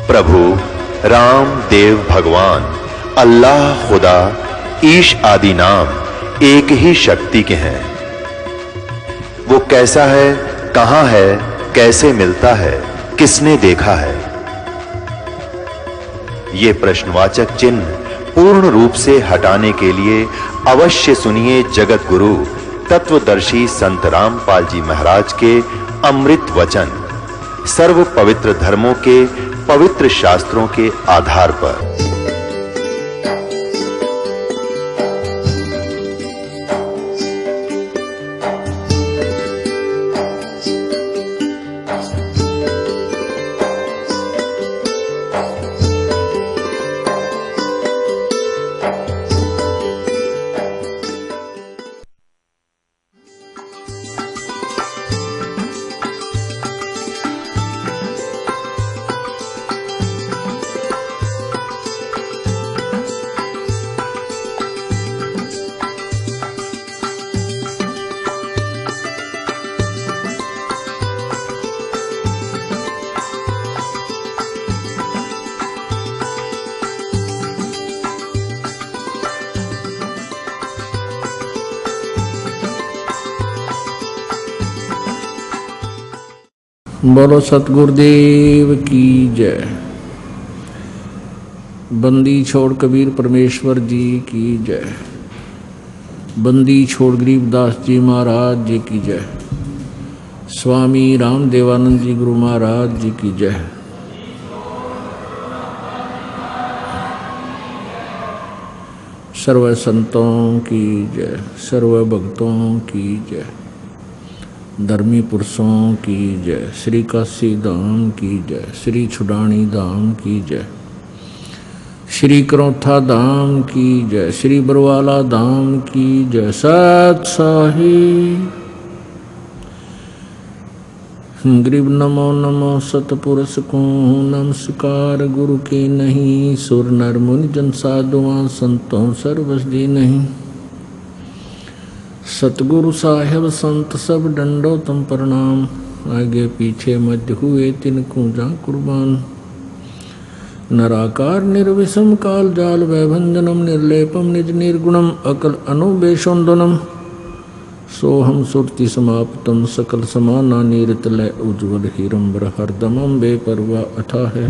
प्रभु राम देव भगवान अल्लाह खुदा ईश आदि नाम एक ही शक्ति के हैं। वो कैसा है, कहां है, कैसे मिलता है, किसने देखा है? ये प्रश्नवाचक चिन्ह पूर्ण रूप से हटाने के लिए अवश्य सुनिए जगत गुरु तत्वदर्शी संत रामपाल जी महाराज के अमृत वचन, सर्व पवित्र धर्मों के पवित्र शास्त्रों के आधार पर। बोलो सतगुरुदेव की जय। बंदी छोड़ कबीर परमेश्वर जी की जय। बंदी छोड़ गरीबदास जी महाराज जी की जय। स्वामी राम देवानंद जी गुरु महाराज जी की जय। सर्व संतों की जय, सर्व भक्तों की जय, धर्मी पुरुषों की जय, श्री काशी धाम की जय, श्री छुडानी धाम की जय, श्री करौथा धाम की जय, श्री बरवाला धाम की जय। सत साहिब गरीब नमो नमो सतपुरुष को नमस्कार। गुरु की नहीं सुर नर मुनि जन साधुआं संतों सर्वसदी नहीं। सतगुरु साहेब संत सब डंडो तम प्रणाम। आगे पीछे मध्य हुए तिनको जा कुर्बान। नराकार निर्विषम काल जाल वैभंजनम निर्लेपम निज निर्गुणम अकल अनुबेशोन्दनम सोहम सुरति समाप्तम सकल समाना निरतलय उज्ज्वल हिरंबर हरदमम बेपरवा अथा है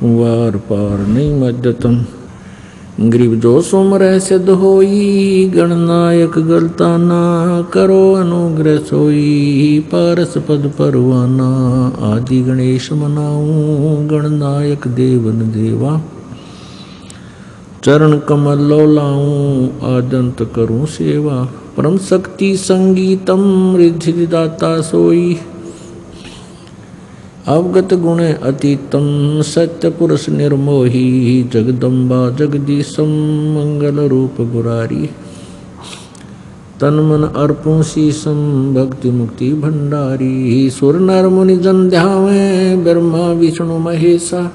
वार पार नहीं मध्यतम। गरीब जो सुमर सिद्ध होई गणनायक गलता ना करो अनुग्रह सोई पारस पद परवाना। आदि गणेश मनाऊं गणनायक देवन देवा चरण कमल लो लाऊं आदंत करूं सेवा। परम शक्ति संगीतम रिद्धि दाता सोई अवगत गुण अतीतम सत्य पुरुष निर्मोही जगदम्बा जगदीशम मंगल रूप गुरारी। तन मन अर्पण शीसम भक्ति मुक्ति भंडारी। सुर नर मुनि जन ध्यावे ब्रह्मा विष्णु महेशा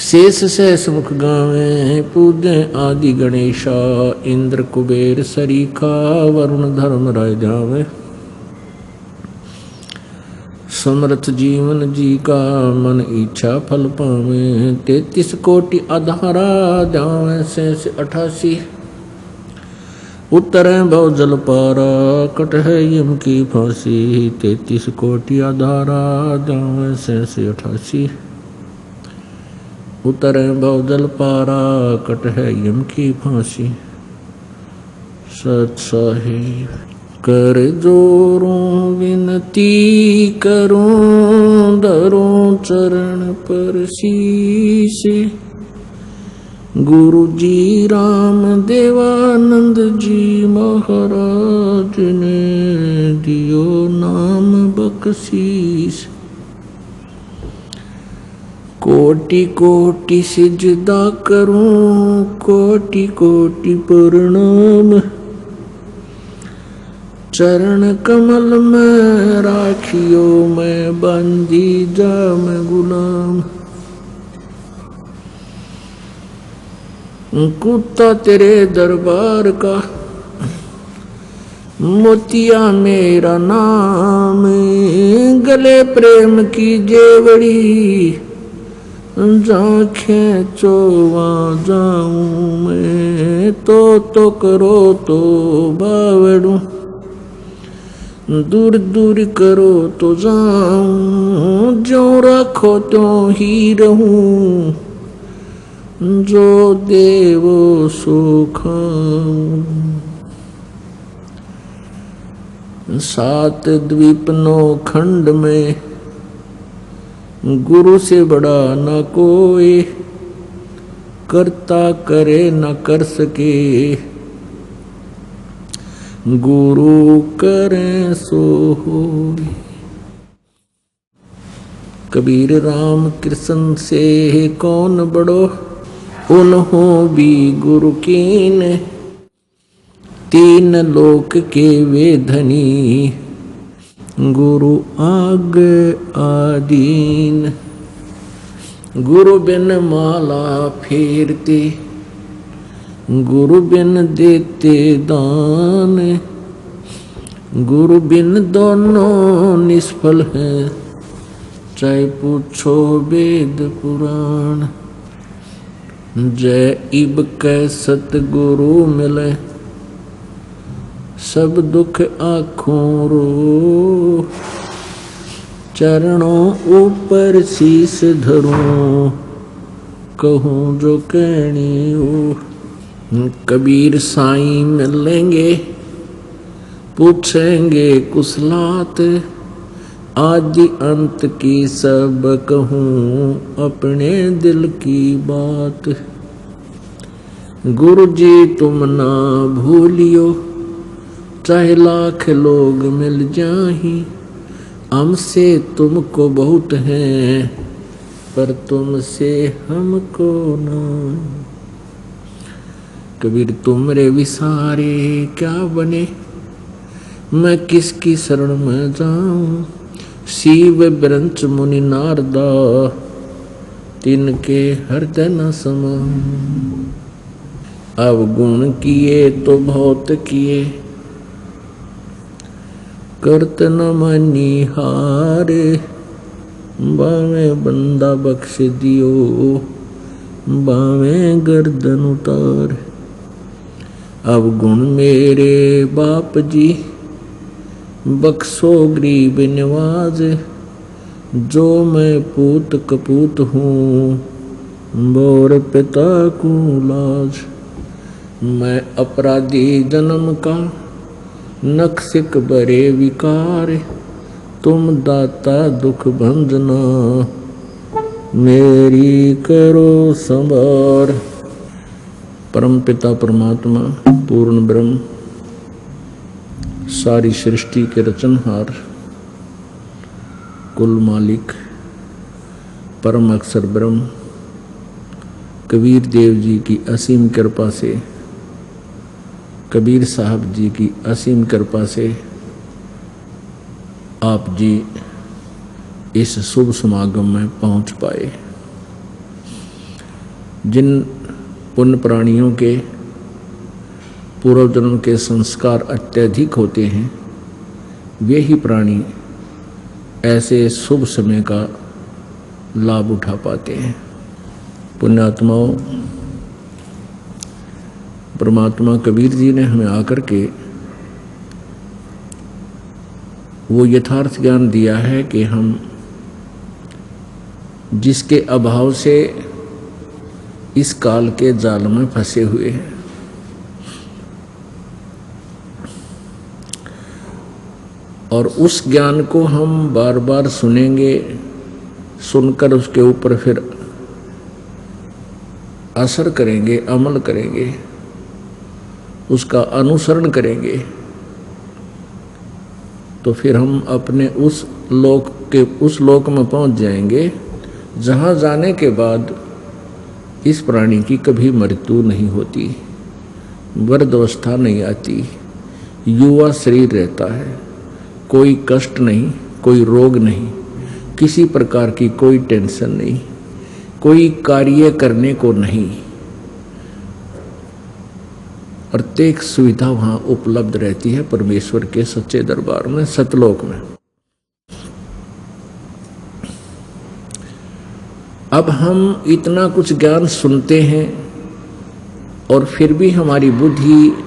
शेष सहस मुख गावे पूजे आदि गणेशा। इंद्र कुबेर सरीखा वरुण धर्म राय जावे। समर्थ जीवन जी का मन इच्छा फल पावे। 33 कोटि आधारा जावे शेष 88। उतरे भव जल पारा कट है यम की फांसी। 33 कोटि आधारा जावे शेष 88। उतरे भव जल पारा कट है यम की फांसी। सत साहिब कर जोरों विनती करूं धरूं चरण पर शीश। गुरु जी राम देवानंद जी महाराज ने दियो नाम बख्शीश। कोटि कोटि सिजदा करूं कोटि कोटि प्रणाम। चरण कमल में राखियो मैं बंदी जाम गुलाम। कुत्ता तेरे दरबार का मोतिया मेरा नाम, गले प्रेम की जेवड़ी, जांखें चोवा जाऊं मैं, तो करो तो बावड़ू, दूर दूर करो तो जाऊं, जो रखो त्यों ही रहूं, जो देवो सो खाऊं। 7 द्वीप 9 खंड में, गुरु से बड़ा न कोई, करता करे न कर सके, गुरु करे सो होय। कबीर राम कृष्ण से कौन बड़ो, उन्हों भी गुरु कीन, 3 लोक के वे धनी, गुरु आग आदीन। गुरु बिन माला फेरते, गुरु बिन देते दान, गुरु बिन दोनों निष्फल हैं, चाहे पूछो वेद पुराण। जय इब कै सतगुरु मिले, सब दुख आँखों रो, चरणों ऊपर शीस धरूं, कहूँ जो कहनी हो। कबीर साईं मिलेंगे, पूछेंगे कुशलात, आदि अंत की सब कहूँ, अपने दिल की बात। गुरु जी तुम ना भूलियो, चाहे लाख लोग मिल जाही, हमसे तुमको बहुत है, पर तुमसे हमको ना। कबीर तुमरे विसारे क्या बने, मैं किसकी शरण में जाऊं। शिव ब्रंच मुनि नारदा, तिनके हृदय न समाऊं। अवगुण किए तो बहुत किए, करत न मानी हारे, बावे बंदा बख्श दियो, बावे गर्दन उतार। अवगुण मेरे बाप जी, बख्शो गरीब नवाज, जो मैं पूत कपूत हूँ, बोर पिता को लाज। मैं अपराधी जन्म का, नक्सिक बरे विकार, तुम दाता दुख भंजना, मेरी करो संभार। परम पिता परमात्मा पूर्ण ब्रह्म, सारी सृष्टि के रचनहार, कुल मालिक, परम अक्षर ब्रह्म, कबीर देव जी की असीम कृपा से, कबीर साहब जी की असीम कृपा से आप जी इस शुभ समागम में पहुंच पाए। जिन पुण्य प्राणियों के पूर्व जन्म के संस्कार अत्यधिक होते हैं, वे ही प्राणी ऐसे शुभ समय का लाभ उठा पाते हैं। पुण्यात्माओं, परमात्मा कबीर जी ने हमें आकर के वो यथार्थ ज्ञान दिया है कि हम जिसके अभाव से इस काल के जाल में फंसे हुए हैं, और उस ज्ञान को हम बार बार सुनेंगे, सुनकर उसके ऊपर फिर असर करेंगे, अमल करेंगे, उसका अनुसरण करेंगे, तो फिर हम अपने उस लोक में पहुंच जाएंगे, जहां जाने के बाद इस प्राणी की कभी मृत्यु नहीं होती, वृद्धावस्था नहीं आती, युवा शरीर रहता है, कोई कष्ट नहीं, कोई रोग नहीं, किसी प्रकार की कोई टेंशन नहीं, कोई कार्य करने को नहीं। प्रत्येक सुविधा वहाँ उपलब्ध रहती है परमेश्वर के सच्चे दरबार में, सतलोक में। अब हम इतना कुछ ज्ञान सुनते हैं और फिर भी हमारी बुद्धि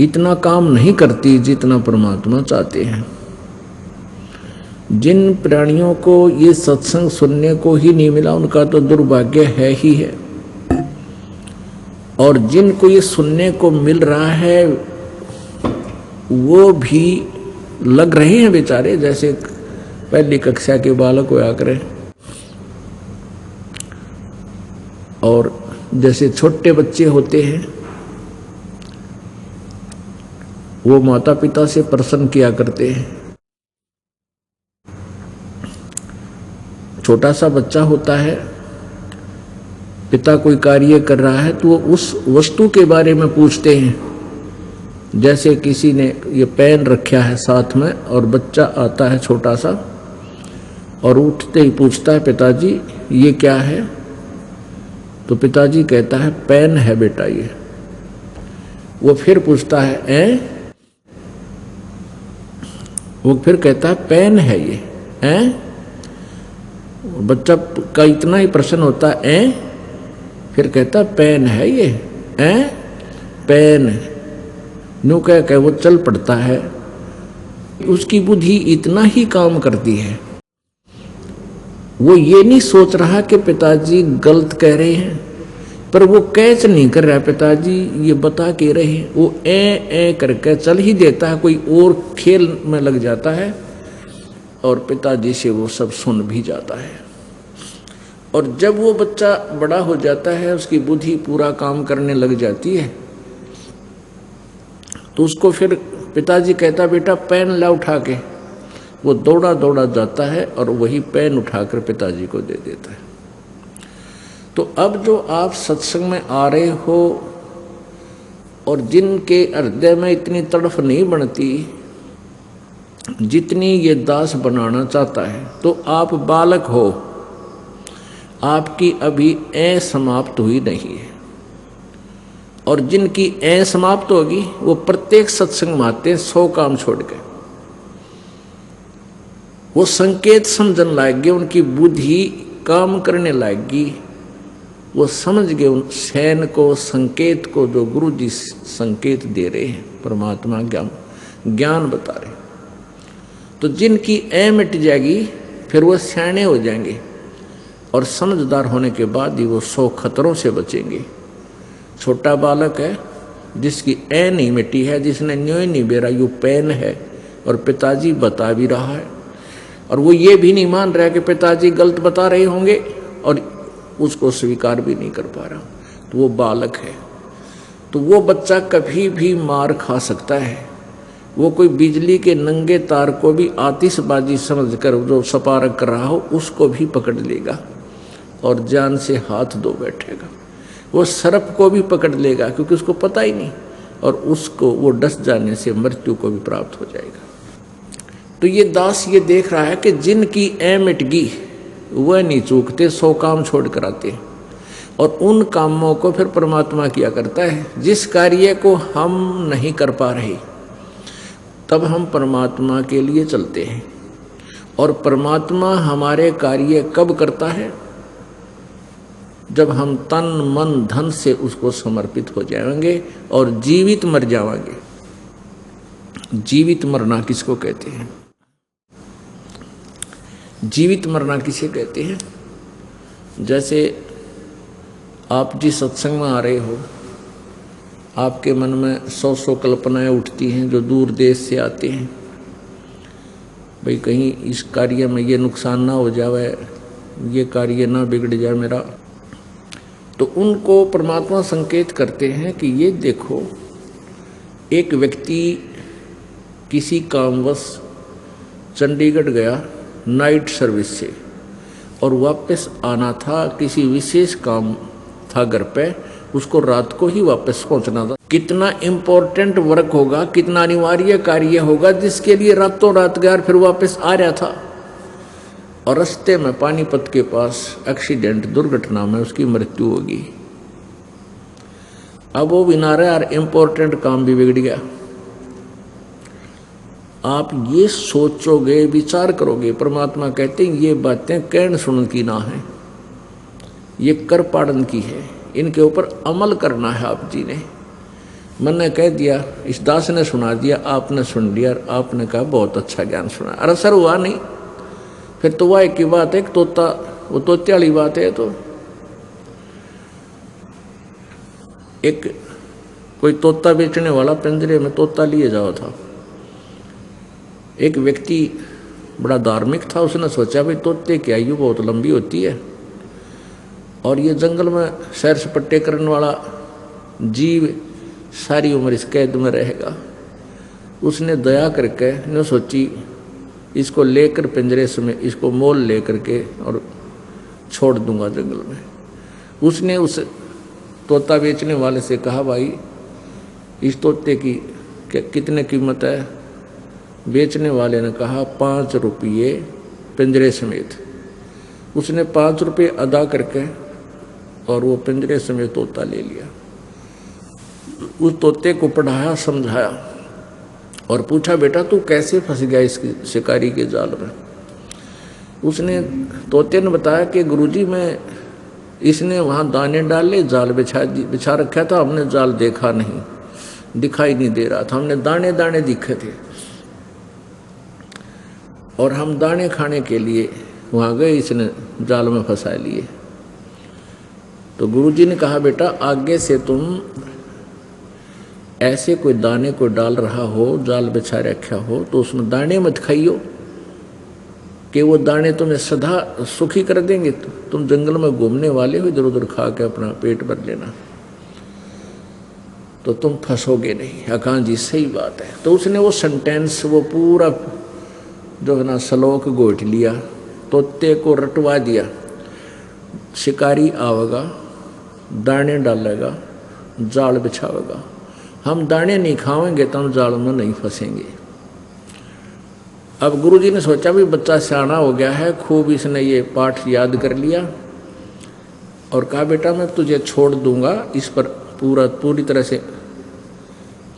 इतना काम नहीं करती जितना परमात्मा चाहते हैं। जिन प्राणियों को ये सत्संग सुनने को ही नहीं मिला उनका तो दुर्भाग्य है ही है, और जिनको ये सुनने को मिल रहा है वो भी लग रहे हैं बेचारे, जैसे पहली कक्षा के बालक होया करें और जैसे छोटे बच्चे होते हैं वो माता पिता से प्रसन्न किया करते हैं। छोटा सा बच्चा होता है, पिता कोई कार्य कर रहा है तो वो उस वस्तु के बारे में पूछते हैं। जैसे किसी ने ये पेन रखा है साथ में और बच्चा आता है छोटा सा और उठते ही पूछता है पिताजी ये क्या है, तो पिताजी कहता है पेन है बेटा ये। वो फिर पूछता है वो फिर कहता है पेन है ये बच्चा का इतना ही प्रश्न होता है फिर कहता है पेन है ये पेन न्यू कह वो चल पड़ता है। उसकी बुद्धि इतना ही काम करती है, वो ये नहीं सोच रहा कि पिताजी गलत कह रहे हैं, पर वो कैच नहीं कर रहा पिताजी ये बता के रहे हैं, वो ए करके चल ही देता है, कोई और खेल में लग जाता है और पिताजी से वो सब सुन भी जाता है। और जब वो बच्चा बड़ा हो जाता है, उसकी बुद्धि पूरा काम करने लग जाती है, तो उसको फिर पिताजी कहता बेटा पेन ला उठा के, वो दौड़ा दौड़ा जाता है और वही पेन उठाकर पिताजी को दे देता है। तो अब जो आप सत्संग में आ रहे हो और जिनके हृदय में इतनी तड़फ नहीं बनती जितनी ये दास बनाना चाहता है, तो आप बालक हो, आपकी अभी समाप्त हुई नहीं है। और जिनकी समाप्त होगी वो प्रत्येक सत्संग में आते 100 काम छोड़ के, वो संकेत समझने लगेंगे, उनकी बुद्धि काम करने लगेगी, वो समझ गए उन सैन को, संकेत को जो गुरु जी संकेत दे रहे हैं, परमात्मा ज्ञान बता रहे। तो जिनकी मिट जाएगी फिर वो सयाने हो जाएंगे और समझदार होने के बाद ही वो 100 खतरों से बचेंगे। छोटा बालक है जिसकी नहीं मिटी है, जिसने न्यों नहीं बेरा यू पेन है और पिताजी बता भी रहा है, और वो ये भी नहीं मान रहा कि पिताजी गलत बता रहे होंगे और उसको स्वीकार भी नहीं कर पा रहा, तो वो बालक है। तो वो बच्चा कभी भी मार खा सकता है, वो कोई बिजली के नंगे तार को भी आतिशबाजी समझकर जो सपारक कर रहा हो उसको भी पकड़ लेगा और जान से हाथ धो बैठेगा। वो सर्प को भी पकड़ लेगा क्योंकि उसको पता ही नहीं, और उसको वो डस जाने से मृत्यु को भी प्राप्त हो जाएगा। तो ये दास ये देख रहा है कि जिनकी मिट गई वह नहीं चूकते, 100 काम छोड़ कर आते हैं, और उन कामों को फिर परमात्मा किया करता है। जिस कार्य को हम नहीं कर पा रहे तब हम परमात्मा के लिए चलते हैं, और परमात्मा हमारे कार्य कब करता है? जब हम तन मन धन से उसको समर्पित हो जाएंगे और जीवित मर जाएंगे। जीवित मरना किसको कहते हैं? जीवित मरना किसे कहते हैं? जैसे आप जिस सत्संग में आ रहे हो, आपके मन में 100 कल्पनाएं उठती हैं जो दूर देश से आते हैं, भाई कहीं इस कार्य में ये नुकसान ना हो जाए, ये कार्य ना बिगड़ जाए मेरा। तो उनको परमात्मा संकेत करते हैं कि ये देखो, एक व्यक्ति किसी कामवश चंडीगढ़ गया नाइट सर्विस से, और वापस आना था, किसी विशेष काम था घर पे, उसको रात को ही वापस पहुंचना था। कितना इम्पोर्टेंट वर्क होगा, कितना अनिवार्य कार्य होगा जिसके लिए रातों रात गया, फिर वापस आ रहा था, और रास्ते में पानीपत के पास एक्सीडेंट दुर्घटना में उसकी मृत्यु होगी। अब वो भी ना रहा यार, इम्पोर्टेंट काम भी बिगड़ गया। आप ये सोचोगे, विचार करोगे, परमात्मा कहते हैं ये बातें कहन सुन की ना है, ये कर पाड़न की है, इनके ऊपर अमल करना है। आप जी ने मैंने कह दिया, इस दास ने सुना दिया, आपने सुन लिया, आपने कहा बहुत अच्छा ज्ञान सुना। अरे सर हुआ नहीं, फिर तो वह एक ही बात है, तोता वो तोते वाली बात है। तो एक कोई तोता बेचने वाला पिंजरे में तोता लिए जाओ था। एक व्यक्ति बड़ा धार्मिक था, उसने सोचा भाई तोते की आयु बहुत लंबी होती है और ये जंगल में सैर सपट्टे करने वाला जीव सारी उम्र इस कैद में रहेगा। उसने दया करके न सोची इसको लेकर पिंजरे में, इसको मोल लेकर के और छोड़ दूंगा जंगल में। उसने उस तोता बेचने वाले से कहा भाई इस तोते की कितने कीमत है? बेचने वाले ने कहा 5 रुपये पिंजरे समेत। उसने 5 रुपये अदा करके और वो पिंजरे समेत तोता ले लिया। उस तोते को पढ़ाया, समझाया और पूछा बेटा तू कैसे फंस गया इस शिकारी के जाल में? उसने तोते ने बताया कि गुरुजी मैं इसने वहाँ दाने डाले, जाल बिछा रखा था, हमने जाल देखा नहीं, दिखाई नहीं दे रहा था, हमने दाने दाने दिखे थे और हम दाने खाने के लिए वहाँ गए, इसने जाल में फंसा लिए। तो गुरुजी ने कहा बेटा आगे से तुम ऐसे कोई दाने को डाल रहा हो, जाल बिछा रखा हो तो उसमें दाने मत खाइयो कि वो दाने तुम्हें सदा सुखी कर देंगे। तुम जंगल में घूमने वाले हो, इधर उधर खा के अपना पेट भर लेना तो तुम फंसोगे नहीं। अकान जी सही बात है। तो उसने वो सेंटेंस, वो पूरा जो है ना श्लोक गोट लिया, तोते को रटवा दिया। शिकारी आवेगा, दाने डालेगा, जाल बिछावेगा, हम दाने नहीं खाएंगे तो हम जाल में नहीं फंसेंगे। अब गुरुजी ने सोचा भी बच्चा सियाना हो गया है, खूब इसने ये पाठ याद कर लिया और कहा बेटा मैं तुझे छोड़ दूंगा, इस पर पूरी तरह से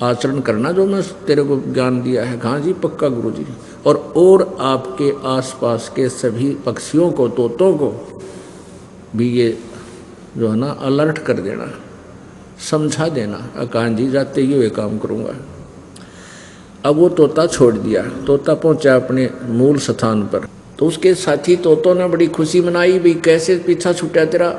आचरण करना जो मैं तेरे को ज्ञान दिया है। कहाँ जी पक्का गुरुजी। और आपके आसपास के सभी पक्षियों को, तोतों को भी ये जो है ना अलर्ट कर देना, समझा देना। अकान जी जाते ही ये काम करूँगा। अब वो तोता छोड़ दिया, तोता पहुंचा अपने मूल स्थान पर। तो उसके साथी तोतों ने बड़ी खुशी मनाई, भी कैसे पीछा छूटा तेरा?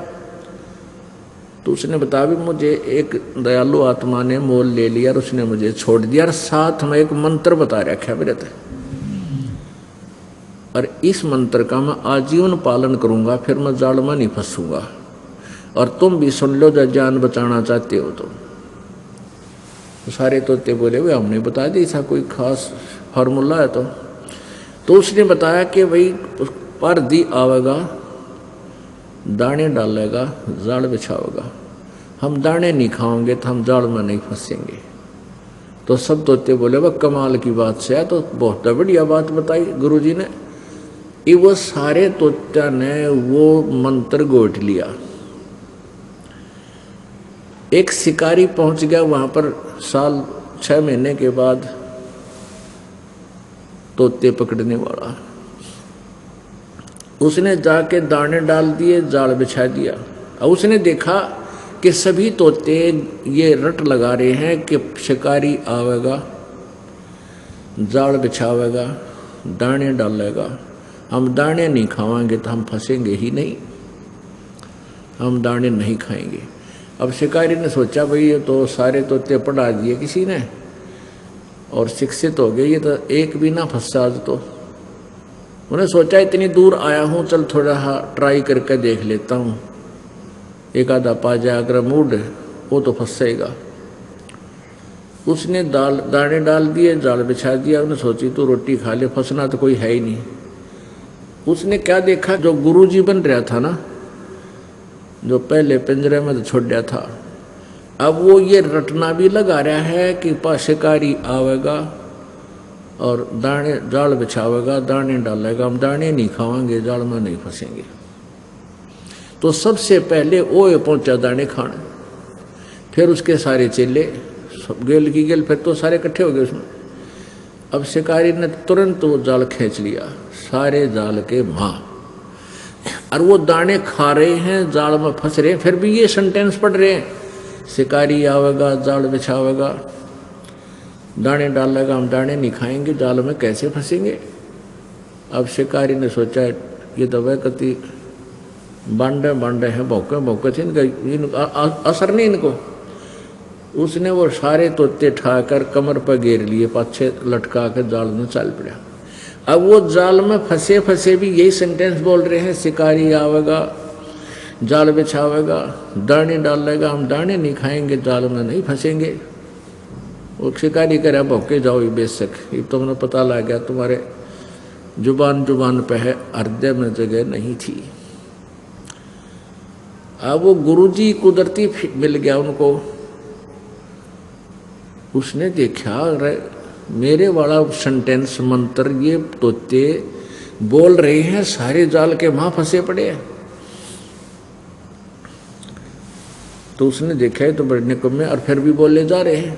तो उसने बताया भी मुझे एक दयालु आत्मा ने मोल ले लिया और उसने मुझे छोड़ दिया और साथ में एक मंत्र बता रखा मेरे तक, और इस मंत्र का मैं आजीवन पालन करूंगा, फिर मैं जाल में नहीं फंसूंगा। और तुम भी सुन लो जब जान बचाना चाहते हो तो। सारे तोते बोले वे हमने बता दी, ऐसा कोई खास फार्मूला है तो उसने बताया कि भाई पर दी आवेगा, दाने डालेगा, जाल बिछावेगा, हम दाने नहीं खाओगे तो हम जाल में नहीं फंसेंगे। तो सब तोते बोले वह कमाल की बात से है, तो बहुत बढ़िया बात बताई गुरुजी ने। वो सारे तोत्या ने वो मंत्र गोट लिया। एक शिकारी पहुंच गया वहां पर, साल 6 महीने के बाद तोते पकड़ने वाला। उसने जाके दाने डाल दिए, जाल बिछा दिया। और उसने देखा कि सभी तोते ये रट लगा रहे हैं कि शिकारी आवेगा, जाल बिछावेगा, दाने डालेगा, हम दाने नहीं खाएंगे तो हम फंसेंगे ही नहीं, हम दाने नहीं खाएंगे। अब शिकारी ने सोचा भाई ये तो सारे तोते पढ़ा दिए किसी ने और शिक्षित हो गए, ये तो एक भी ना फंसा आज तो। उन्हें सोचा इतनी दूर आया हूँ, चल थोड़ा ट्राई करके देख लेता हूँ, एक आधा पा जाए, अगर मूड वो तो फंसेगा। उसने दाने डाल दिए, जाल बिछा दिया। उन्हें सोची तो रोटी खा ले, फंसना तो कोई है ही नहीं। उसने क्या देखा, जो गुरुजी बन रहा था ना, जो पहले पिंजरे में तो छोड़ दिया था, अब वो ये रटना भी लगा रहा है कि शिकारी आवेगा और दाने जाल बिछावेगा, दाने डालेगा, हम दाने नहीं खाएंगे, जाल में नहीं फंसेंगे। तो सबसे पहले वो पहुंचा दाने खाने। फिर उसके सारे चेले सब गेल की गेल, फिर तो सारे इकट्ठे हो गए उसमें। अब शिकारी ने तुरंत वो जाल खींच लिया, सारे जाल के मां, और वो दाने खा रहे हैं, जाल में फंस रहे हैं, फिर भी ये सेंटेंस पढ़ रहे हैं, शिकारी आवेगा जाल बिछावेगा, दाने डालेगा, हम दाने नहीं खाएंगे, जाल में कैसे फंसेंगे। अब शिकारी ने सोचा ये तो वह कति बांडे बांडे हैं, भौके भौके थे, इनका असर नहीं इनको। उसने वो सारे तोते ठाकर कमर पर घेर लिए, पाछे लटका कर जाल में चल पड़ा। अब वो जाल में फंसे फंसे भी यही सेंटेंस बोल रहे हैं, शिकारी आवेगा जाल बिछावेगा, दाने डालेगा, हम दाने नहीं खाएंगे, जाल में नहीं फंसेंगे। वो शिकारी कह रहा भौके जाओ ये बेशक, ये तुमने पता लग गया, तुम्हारे जुबान जुबान पे है, हृदय में जगह नहीं थी। अब वो गुरुजी कुदरती मिल गया उनको। उसने देखा अरे मेरे वाला सेंटेंस मंत्र ये तोते बोल रहे हैं, सारे जाल के वहां फंसे पड़े हैं। तो उसने देखा है तो बड़े निकम्मे, और फिर भी बोले जा रहे हैं।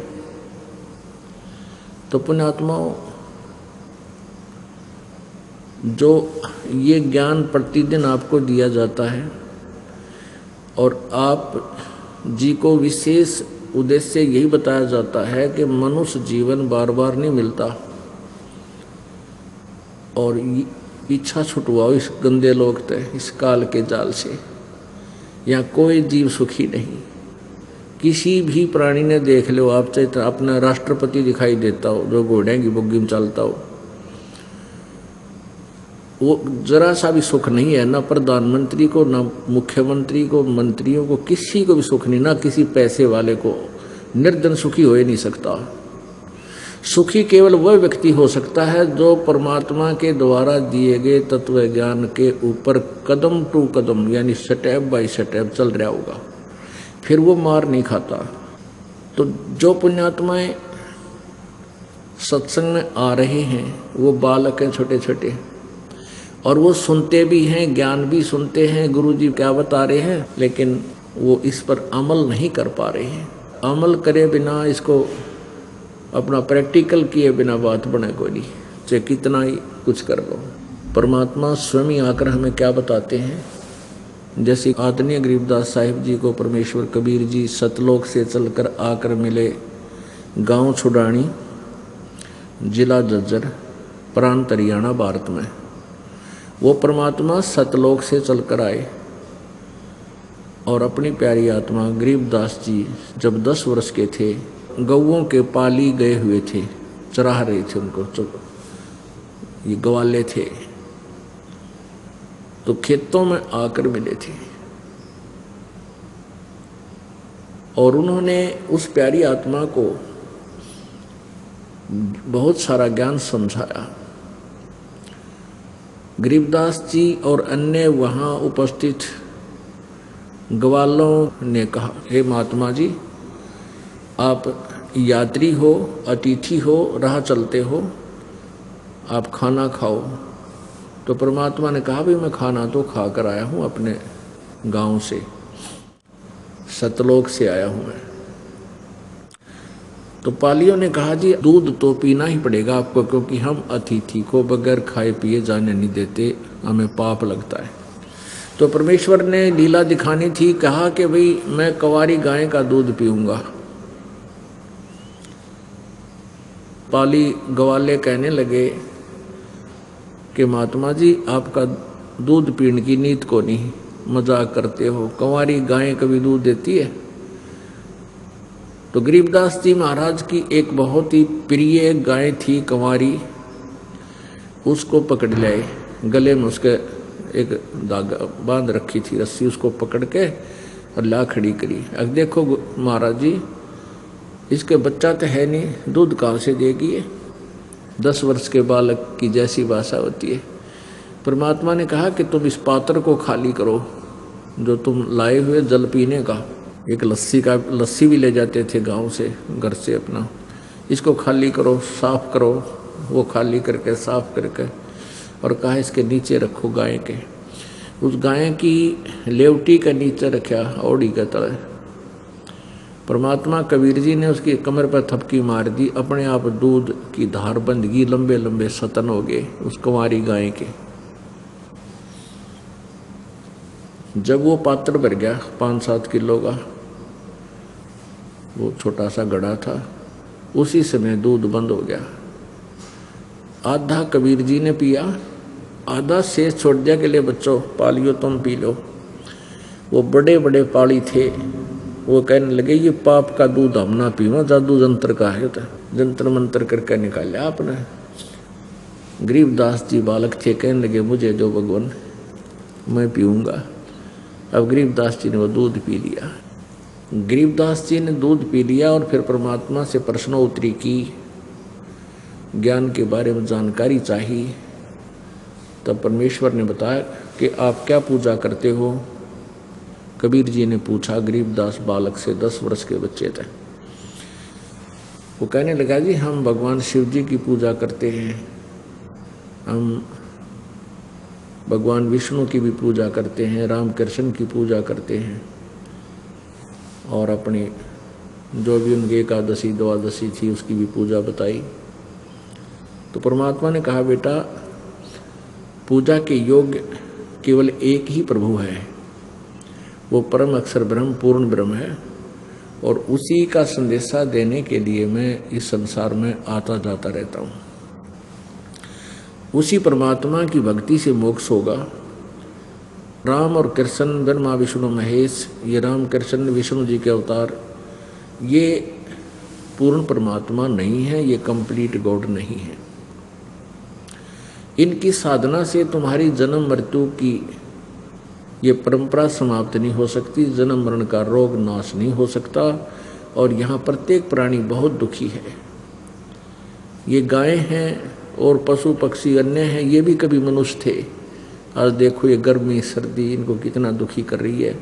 तो पुण्यात्माओं, जो ये ज्ञान प्रतिदिन आपको दिया जाता है और आप जी को विशेष उद्देश्य यही बताया जाता है कि मनुष्य जीवन बार बार नहीं मिलता, और इच्छा छुटवाओ इस गंदे लोग ते, इस काल के जाल से। यहाँ कोई जीव सुखी नहीं। किसी भी प्राणी ने देख लो आप, चाहे अपना राष्ट्रपति दिखाई देता हो जो घोड़े की बुग्गी में चलता हो, वो जरा सा भी सुख नहीं है, ना प्रधानमंत्री को, ना मुख्यमंत्री को, मंत्रियों को, किसी को भी सुख नहीं, ना किसी पैसे वाले को। निर्धन सुखी हो ही नहीं सकता। सुखी केवल वह व्यक्ति हो सकता है जो परमात्मा के द्वारा दिए गए तत्व ज्ञान के ऊपर कदम टू कदम यानी स्टेप बाय स्टेप चल रहा होगा, फिर वो मार नहीं खाता। तो जो पुण्यात्माएं सत्संग में आ रहे हैं वो बालक हैं छोटे छोटे, और वो सुनते भी हैं, ज्ञान भी सुनते हैं, गुरु जी क्या बता रहे हैं, लेकिन वो इस पर अमल नहीं कर पा रहे हैं। अमल करे बिना, इसको अपना प्रैक्टिकल किए बिना बात बने कोई नहीं, चाहे कितना ही कुछ कर लो। परमात्मा स्वयं आकर हमें क्या बताते हैं, जैसे आदरणीय गरीबदास साहिब जी को परमेश्वर कबीर जी सतलोक से चलकर आकर मिले, गांव छुड़ानी, जिला जज्जर, प्रांत हरियाणा, भारत में। वो परमात्मा सतलोक से चलकर आए और अपनी प्यारी आत्मा गरीबदास जी जब 10 वर्ष के थे, गौओं के पाली गए हुए थे, चराह रहे थे उनको, ये ग्वाले थे, तो खेतों में आकर मिले थे और उन्होंने उस प्यारी आत्मा को बहुत सारा ज्ञान समझाया। गरीबदास जी और अन्य वहाँ उपस्थित ग्वालों ने कहा, हे महात्मा जी, आप यात्री हो, अतिथि हो, राह चलते हो, आप खाना खाओ। तो परमात्मा ने कहा, भी मैं खाना तो खा कर आया हूँ, अपने गांव से, सतलोक से आया हूँ मैं। तो पालियों ने कहा, जी दूध तो पीना ही पड़ेगा आपको, क्योंकि हम अतिथि को बगैर खाए पिए जाने नहीं देते, हमें पाप लगता है। तो परमेश्वर ने लीला दिखानी थी, कहा कि भाई मैं कंवारी गाय का दूध पीऊंगा। पाली ग्वाले कहने लगे कि महात्मा जी आपका दूध पीने की नीत को नहीं, मजाक करते हो, कंवारी गायें कभी दूध देती है? तो गरीबदास जी महाराज की एक बहुत ही प्रिय गाय थी कंवारी, उसको पकड़ लाए, गले में उसके एक धागा बांध रखी थी रस्सी, उसको पकड़ के और ला खड़ी करी। अब देखो महाराज जी, इसके बच्चा तो है नहीं, दूध कहाँ से देगी? 10 वर्ष के बालक की जैसी भाषा होती है। परमात्मा ने कहा कि तुम इस पात्र को खाली करो, जो तुम लाए हुए जल पीने का, एक लस्सी भी ले जाते थे गांव से, घर से अपना, इसको खाली करो, साफ करो। वो खाली करके साफ करके और कहा इसके नीचे रखो गाय के। उस गाय की लेवटी के नीचे रखा, औड़ी के तले। परमात्मा कबीर जी ने उसकी कमर पर थपकी मार दी, अपने आप दूध की धार बंध गई, लंबे लंबे सतन हो गए उस कुंवारी गाय के। जब वो पात्र भर गया 5-7 किलो का, वो छोटा सा घड़ा था, उसी समय दूध बंद हो गया। आधा कबीर जी ने पिया, आधा शेष छोड़ दिया के लिए बच्चों पालियो तुम पी लो। वो बड़े बड़े पाली थे, वो कहने लगे ये पाप का दूध हम ना पीवा, जादू जंत्र का है, तो जंत्र मंत्र करके निकाला आपने। गरीबदास जी बालक थे, कहने लगे मुझे जो भगवान मैं पीऊंगा। अब गरीबदास जी ने वो दूध पी लिया। गरीबदास जी ने दूध पी लिया और फिर परमात्मा से प्रश्नोत्तरी की, ज्ञान के बारे में जानकारी चाहिए। तब परमेश्वर ने बताया कि आप क्या पूजा करते हो। कबीर जी ने पूछा गरीबदास बालक से, 10 वर्ष के बच्चे थे। वो कहने लगा जी हम भगवान शिव जी की पूजा करते हैं, हम भगवान विष्णु की भी पूजा करते हैं, राम कृष्ण की पूजा करते हैं, और अपनी जो भी उनकी एकादशी द्वादशी थी उसकी भी पूजा बताई। तो परमात्मा ने कहा बेटा पूजा के योग्य केवल एक ही प्रभु है, वो परम अक्षर ब्रह्म पूर्ण ब्रह्म है, और उसी का संदेशा देने के लिए मैं इस संसार में आता जाता रहता हूँ। उसी परमात्मा की भक्ति से मोक्ष होगा। राम और कृष्ण ब्रह्मा विष्णु महेश, ये राम कृष्ण विष्णु जी के अवतार, ये पूर्ण परमात्मा नहीं है, ये कंप्लीट गॉड नहीं है। इनकी साधना से तुम्हारी जन्म मृत्यु की ये परंपरा समाप्त नहीं हो सकती, जन्म मरण का रोग नाश नहीं हो सकता, और यहाँ प्रत्येक प्राणी बहुत दुखी है। ये गायें हैं और पशु पक्षी अन्य हैं, ये भी कभी मनुष्य थे। आज देखो ये गर्मी सर्दी इनको कितना दुखी कर रही है।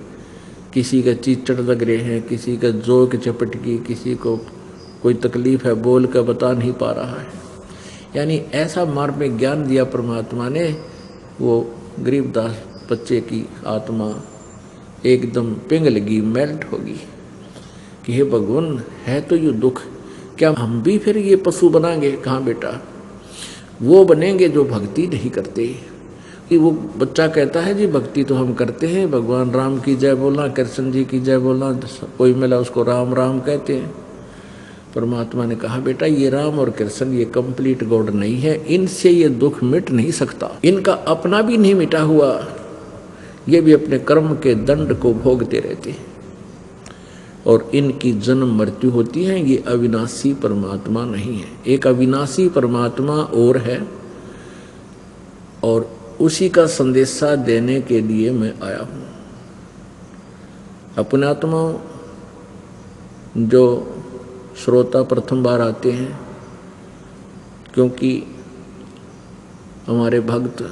किसी का चीचड़ लग रहे हैं, किसी का जोक चपटकी, किसी को कोई तकलीफ है बोल कर बता नहीं पा रहा है। यानी ऐसा मार्ग में ज्ञान दिया परमात्मा ने, वो गरीबदास बच्चे की आत्मा एकदम पिघलेगी, मेल्ट होगी कि हे भगवान है तो ये दुख, क्या हम भी फिर ये पशु बनाएंगे? कहाँ बेटा, वो बनेंगे जो भक्ति नहीं करते। कि वो बच्चा कहता है जी भक्ति तो हम करते हैं, भगवान राम की जय बोलना, कृष्ण जी की जय बोलना, कोई मिला उसको राम राम कहते हैं। परमात्मा ने कहा बेटा ये राम और कृष्ण ये कंप्लीट गॉड नहीं है, इनसे ये दुख मिट नहीं सकता, इनका अपना भी नहीं मिटा हुआ, ये भी अपने कर्म के दंड को भोगते रहते हैं, और इनकी जन्म मृत्यु होती है। ये अविनाशी परमात्मा नहीं है, एक अविनाशी परमात्मा और है, और उसी का संदेशा देने के लिए मैं आया हूँ। अपने आत्माओं जो श्रोता प्रथम बार आते हैं, क्योंकि हमारे भक्त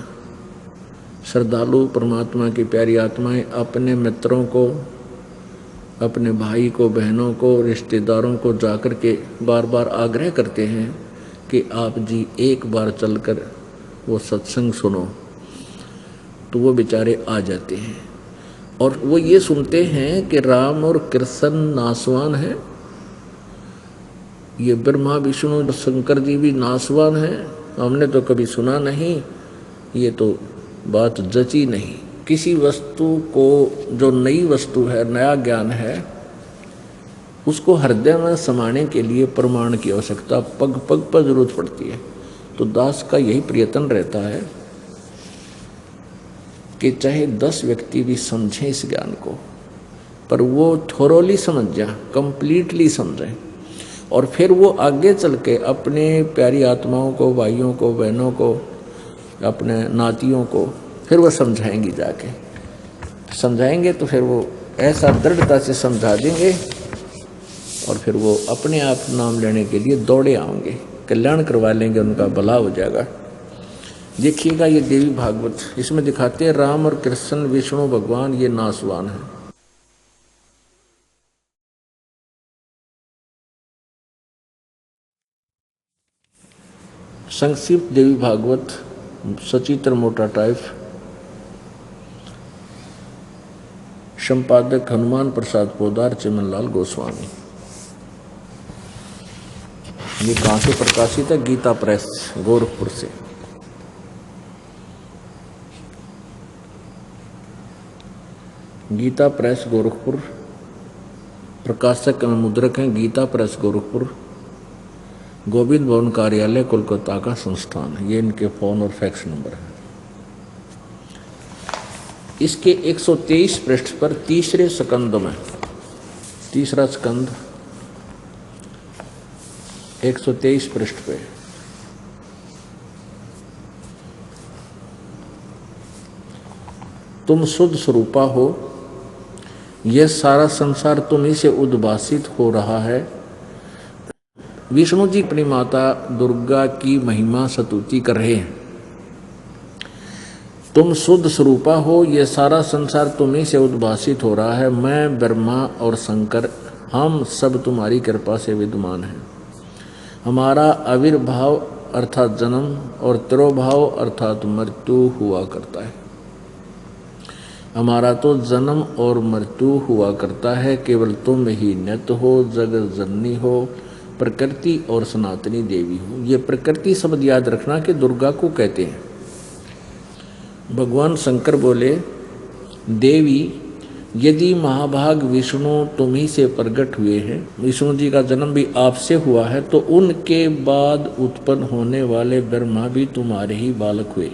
श्रद्धालु परमात्मा की प्यारी आत्माएं अपने मित्रों को, अपने भाई को, बहनों को, रिश्तेदारों को जाकर के बार बार आग्रह करते हैं कि आप जी एक बार चलकर वो सत्संग सुनो, तो वो बेचारे आ जाते हैं और वो ये सुनते हैं कि राम और कृष्ण नासवान हैं, ये ब्रह्मा विष्णु शंकर जी भी नासवान हैं, हमने तो कभी सुना नहीं, ये तो बात जची नहीं। किसी वस्तु को जो नई वस्तु है, नया ज्ञान है, उसको हृदय में समाने के लिए प्रमाण की आवश्यकता पग पग पर जरूरत पड़ती है। तो दास का यही प्रयत्न रहता है कि चाहे 10 व्यक्ति भी समझें इस ज्ञान को, पर वो थोरोली समझ जाए, कंप्लीटली समझें, और फिर वो आगे चल के अपने प्यारी आत्माओं को, भाइयों को, बहनों को, अपने नातियों को फिर वो समझाएंगी, जाके समझाएंगे तो फिर वो ऐसा दृढ़ता से समझा देंगे और फिर वो अपने आप नाम लेने के लिए दौड़े आएंगे, कल्याण करवा लेंगे, उनका भला हो जाएगा। देखिएगा ये देवी भागवत, इसमें दिखाते हैं राम और कृष्ण विष्णु भगवान ये नासवान है। संक्षिप्त देवी भागवत, सचित्र मोटा टाइप, संपादक हनुमान प्रसाद पोदार, चिमनलाल गोस्वामी। ये कहाँ से प्रकाशित है? गीता प्रेस गोरखपुर से। गीता प्रेस गोरखपुर, प्रकाशक मुद्रक हैं गीता प्रेस गोरखपुर, गोविंद भवन कार्यालय कोलकाता का संस्थान है। ये इनके फोन और फैक्स नंबर है। इसके 123 पृष्ठ पर तीसरे स्कंद में, तीसरा स्कंद 123 पृष्ठ पे तुम शुद्ध स्वरूपा हो, यह सारा संसार तुम्ही से उद्भासित हो रहा है। विष्णु जी अपनी माता दुर्गा की महिमा स्तुति कर रहे हैं। तुम शुद्ध स्वरूपा हो, यह सारा संसार तुम्ही से उद्भासित हो रहा है। मैं ब्रह्मा और शंकर हम सब तुम्हारी कृपा से विद्यमान हैं। हमारा आविर्भाव अर्थात जन्म और तिरोभाव अर्थात मृत्यु हुआ करता है। हमारा तो जन्म और मृत्यु हुआ करता है, केवल तुम ही नित्य हो, जगत जननी हो, प्रकृति और सनातनी देवी हो। ये प्रकृति शब्द याद रखना कि दुर्गा को कहते हैं। भगवान शंकर बोले, देवी यदि महाभाग विष्णु तुम्ही से प्रकट हुए हैं, विष्णु जी का जन्म भी आपसे हुआ है, तो उनके बाद उत्पन्न होने वाले ब्रह्मा भी तुम्हारे ही बालक हुए।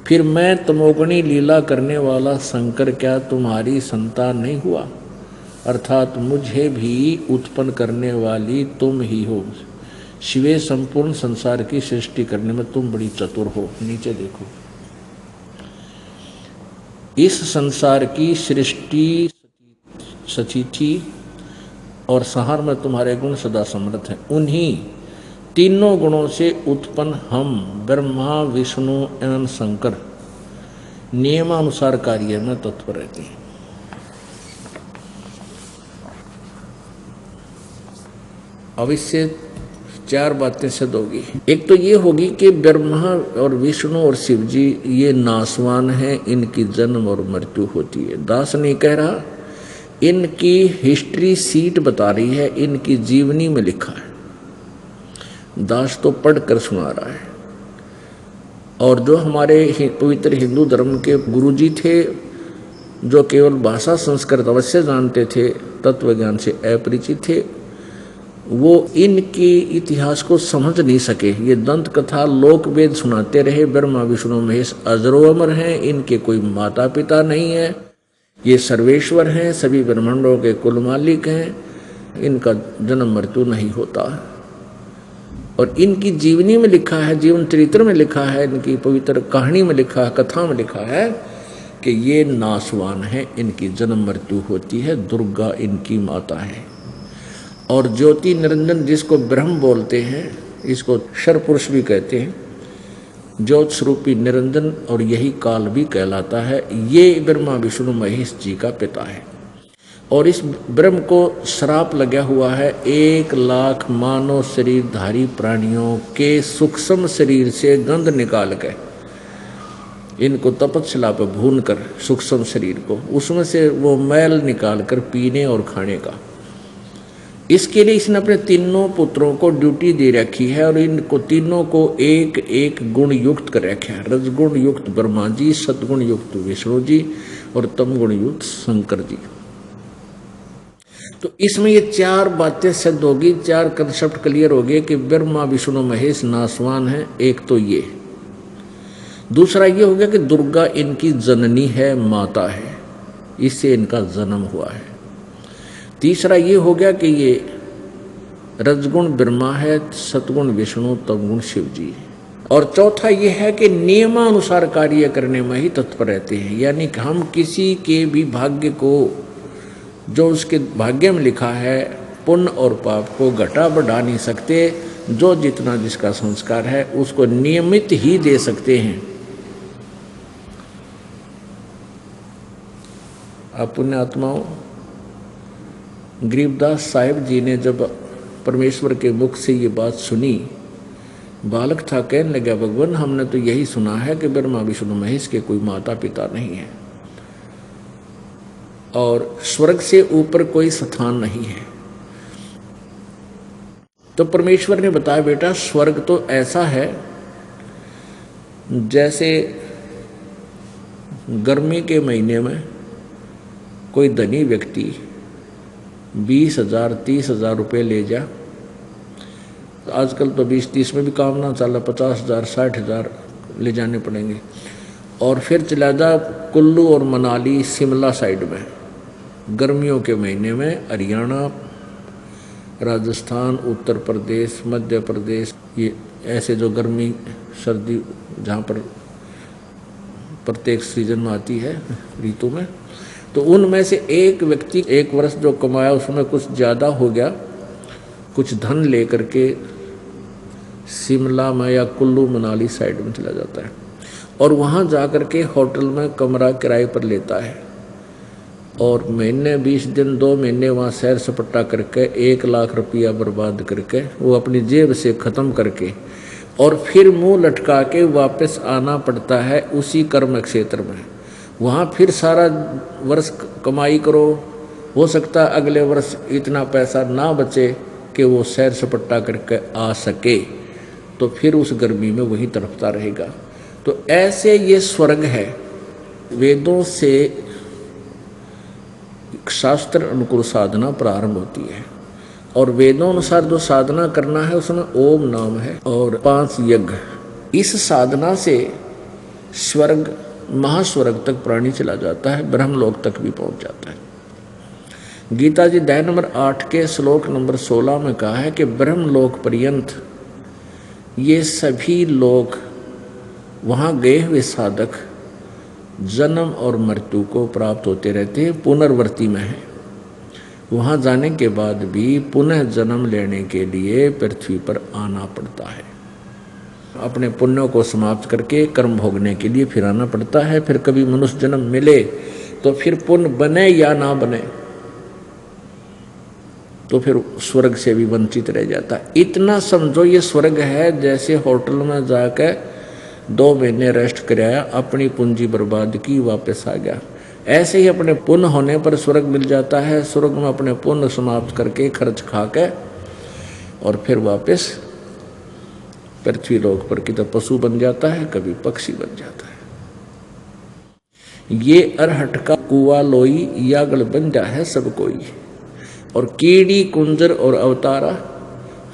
फिर मैं तमोगुणी लीला करने वाला शंकर क्या तुम्हारी संतान नहीं हुआ? अर्थात मुझे भी उत्पन्न करने वाली तुम ही हो। शिवे संपूर्ण संसार की सृष्टि करने में तुम बड़ी चतुर हो। नीचे देखो, इस संसार की सृष्टि सचिथी और संहार में तुम्हारे गुण सदा समर्थ हैं। उन्हीं तीनों गुणों से उत्पन्न हम ब्रह्मा विष्णु एवं शंकर नियमानुसार कार्य में तत्पर रहते हैं। अब इससे चार बातें सिद्ध होगी। एक तो ये होगी कि ब्रह्मा और विष्णु और शिव जी ये नासवान हैं, इनकी जन्म और मृत्यु होती है। दास नहीं कह रहा, इनकी हिस्ट्री सीट बता रही है, इनकी जीवनी में लिखा है। दास तो पढ़कर सुना रहा है। और जो हमारे पवित्र हिंदू धर्म के गुरुजी थे, जो केवल भाषा संस्कृत अवश्य जानते थे, तत्व ज्ञान से अपरिचित थे, वो इनके इतिहास को समझ नहीं सके। ये दंत कथा लोक वेद सुनाते रहे। ब्रह्मा विष्णु महेश अजरो अमर हैं, इनके कोई माता पिता नहीं है, ये सर्वेश्वर हैं, सभी ब्रह्मांडों के कुल मालिक हैं, इनका जन्म मृत्यु नहीं होता। और इनकी जीवनी में लिखा है, जीवन चरित्र में लिखा है, इनकी पवित्र कहानी में लिखा है, कथा में लिखा है कि ये नासवान है, इनकी जन्म मृत्यु होती है। दुर्गा इनकी माता है। और ज्योति निरंजन जिसको ब्रह्म बोलते हैं, इसको क्षर पुरुष भी कहते हैं, ज्योत स्वरूपी निरंजन, और यही काल भी कहलाता है। ये ब्रह्मा विष्णु महेश जी का पिता है। और इस ब्रह्म को श्राप लगा हुआ है 1,00,000 मानव शरीरधारी प्राणियों के सूक्ष्म शरीर से गंध निकाल के, इनको तपस्या पर भून कर सूक्ष्म शरीर को, उसमें से वो मैल निकाल कर पीने और खाने का। इसके लिए इसने अपने तीनों पुत्रों को ड्यूटी दे रखी है और इनको तीनों को एक एक गुण युक्त कर रखा है। रजगुण युक्त ब्रह्मा जी, सतगुण युक्त विष्णु जी और तमगुण युक्त शंकर जी। तो इसमें ये चार बातें सिद्ध होगी, चार कंसेप्ट क्लियर हो गए कि ब्रह्मा विष्णु महेश नासवान है। एक तो ये, दूसरा ये हो गया कि दुर्गा इनकी जननी है, माता है, इससे इनका जन्म हुआ है। तीसरा ये हो गया कि ये रजगुण ब्रह्मा है, सतगुण विष्णु, तमगुण शिव जी। और चौथा ये है कि नियमानुसार कार्य करने में ही तत्पर रहते हैं। यानी कि हम किसी के भी भाग्य को, जो उसके भाग्य में लिखा है, पुण्य और पाप को घटा बढ़ा नहीं सकते। जो जितना जिसका संस्कार है उसको नियमित ही दे सकते हैं। आप पुण्य आत्माओं, गरीबदास साहिब जी ने जब परमेश्वर के मुख से ये बात सुनी, बालक था, कहने लगा, भगवान हमने तो यही सुना है कि ब्रह्मा विष्णु महेश के कोई माता पिता नहीं है और स्वर्ग से ऊपर कोई स्थान नहीं है। तो परमेश्वर ने बताया, बेटा स्वर्ग तो ऐसा है जैसे गर्मी के महीने में कोई धनी व्यक्ति 20,000 30,000 रुपये ले जा, आजकल तो 20-30 में भी काम ना चला, 50,000 60,000 ले जाने पड़ेंगे, और फिर चला जा कुल्लू और मनाली शिमला साइड में गर्मियों के महीने में, हरियाणा राजस्थान उत्तर प्रदेश मध्य प्रदेश, ये ऐसे जो गर्मी सर्दी जहाँ पर प्रत्येक सीजन में आती है ऋतु में, तो उनमें से एक व्यक्ति एक वर्ष जो कमाया उसमें कुछ ज़्यादा हो गया, कुछ धन लेकर के शिमला में या कुल्लू मनाली साइड में चला जाता है और वहाँ जा कर के होटल में कमरा किराए पर लेता है और महीने 20 दिन 2 महीने वहाँ सैर सपट्टा करके 1 लाख रुपया बर्बाद करके वो अपनी जेब से ख़त्म करके और फिर मुंह लटका के वापस आना पड़ता है उसी कर्म क्षेत्र में। वहाँ फिर सारा वर्ष कमाई करो, हो सकता है अगले वर्ष इतना पैसा ना बचे कि वो सैर सपट्टा करके आ सके, तो फिर उस गर्मी में वही तड़पता रहेगा। तो ऐसे ये स्वर्ग है। वेदों से शास्त्र अनुकूल साधना प्रारंभ होती है और वेदों अनुसार जो साधना करना है उसमें ओम नाम है और 5 यज्ञ। इस साधना से स्वर्ग महास्वर्ग तक प्राणी चला जाता है, ब्रह्मलोक तक भी पहुंच जाता है। गीता जी अध्याय नंबर 8 के श्लोक नंबर 16 में कहा है कि ब्रह्मलोक पर्यंत ये सभी लोग वहाँ गए हुए साधक जन्म और मृत्यु को प्राप्त होते रहते हैं, पुनर्वर्ती में है। वहाँ जाने के बाद भी पुनः जन्म लेने के लिए पृथ्वी पर आना पड़ता है, अपने पुण्यों को समाप्त करके कर्म भोगने के लिए फिर आना पड़ता है। फिर कभी मनुष्य जन्म मिले तो फिर पुण्य बने या ना बने तो फिर स्वर्ग से भी वंचित रह जाता है। इतना समझो ये स्वर्ग है जैसे होटल में जाकर 2 महीने रेस्ट कराया, अपनी पूंजी बर्बाद की, वापस आ गया। ऐसे ही अपने पुण्य होने पर स्वर्ग मिल जाता है, स्वर्ग में अपने पुण्य समाप्त करके खर्च खा के और फिर वापस पृथ्वी लोक पर की तो पशु बन जाता है, कभी पक्षी बन जाता है। ये अरहट का कुआ लोई यागल बन जा है सब कोई, और कीड़ी कुंजर और अवतारा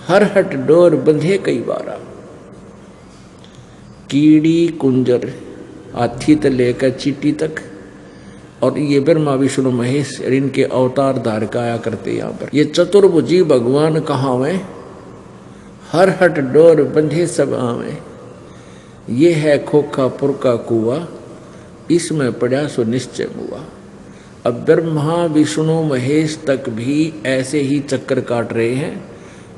हर हट डोर बंधे कई बारा। कीड़ी कुंजर हाथी से लेकर चींटी तक, और ये ब्रह्मा विष्णु महेश इनके अवतार धार का आया करते यहाँ पर। ये चतुर्भुजी भगवान कहाँ में हर हट डोर बंधे सब आवे। ये है खोखापुर का कुआ, इसमें पड़ा सो निश्चय हुआ। अब ब्रह्मा विष्णु महेश तक भी ऐसे ही चक्कर काट रहे हैं,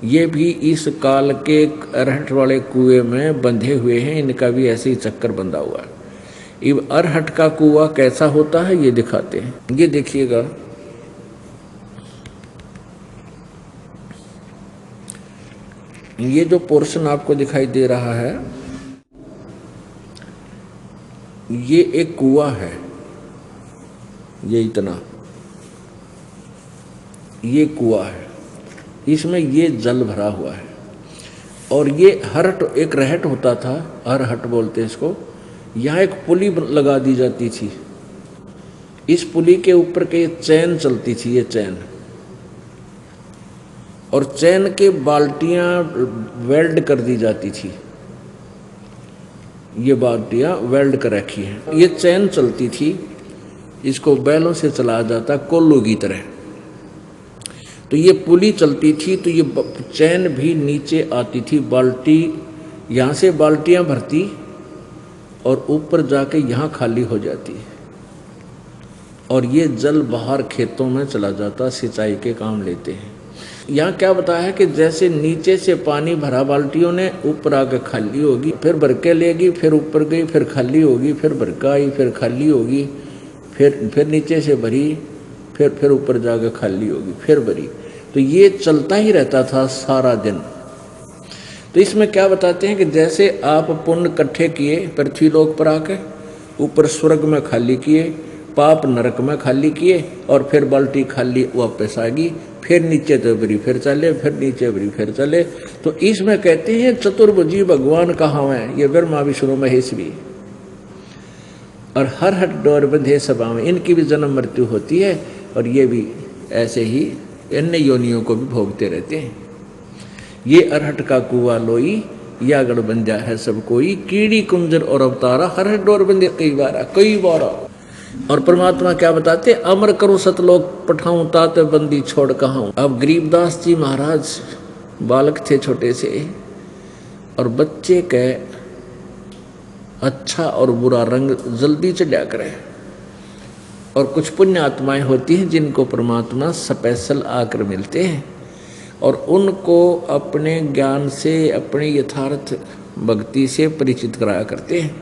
ये भी इस काल के अरहट वाले कुएं में बंधे हुए हैं, इनका भी ऐसे ही चक्कर बंधा हुआ है। अब अरहट का कुआं कैसा होता है ये दिखाते हैं। ये देखिएगा, ये जो पोर्शन आपको दिखाई दे रहा है ये एक कुआं है, ये इतना ये कुआं है, इसमें ये जल भरा हुआ है। और ये हरहट एक रहट होता था, अरहट बोलते हैं इसको। यहाँ एक पुली लगा दी जाती थी, इस पुली के ऊपर के चैन चलती थी, ये चैन, और चैन के बाल्टियां वेल्ड कर दी जाती थी। ये बाल्टियां वेल्ड कर रखी हैं। ये चैन चलती थी, इसको बैलों से चलाया जाता कोल्लू की तरह। तो ये पुली चलती थी तो ये चैन भी नीचे आती थी, बाल्टी यहाँ से बाल्टियां भरती और ऊपर जाके यहाँ खाली हो जाती है, और ये जल बाहर खेतों में चला जाता, सिंचाई के काम लेते हैं। यहाँ क्या बताया है कि जैसे नीचे से पानी भरा बाल्टियों ने, ऊपर आकर खाली होगी, फिर भर के लेगी, फिर ऊपर गई, फिर खाली होगी, फिर भर के आई, फिर खाली होगी, फिर नीचे से भरी, फिर ऊपर जाकर खाली होगी, फिर भरी। तो ये चलता ही रहता था सारा दिन। तो इसमें क्या बताते हैं कि जैसे आप पुण्य इकट्ठे किए पृथ्वी लोक पर आके, ऊपर स्वर्ग में खाली किए, पाप नरक में खाली किए, और फिर बाल्टी खाली वापस आ गई, फिर नीचे तो बरी फिर चले, फिर नीचे बरी फिर चले। तो इसमें कहते हैं चतुर्भुजी भगवान कहाँ है, ये ब्रह्मा विष्णु महेश भी, और हर हट डोर बंधे सभा में, इनकी भी जन्म मृत्यु होती है और ये भी ऐसे ही अन्य योनियों को भी भोगते रहते हैं। ये अरहट का कुआ लोई, या गढ़ बंजा है सब कोई, कीड़ी कुंजर और अवतारा, हर हट डोर बंधे कई बार। और परमात्मा क्या बताते, अमर करूं सतलोक पठाऊं, तात बंदी छोड़ कहाऊं। अब गरीबदास जी महाराज बालक थे छोटे से, और बच्चे के अच्छा और बुरा रंग जल्दी चढ़ा करे, और कुछ पुण्य आत्माएं होती हैं जिनको परमात्मा स्पेशल आकर मिलते हैं, और उनको अपने ज्ञान से, अपने यथार्थ भक्ति से परिचित कराया करते हैं।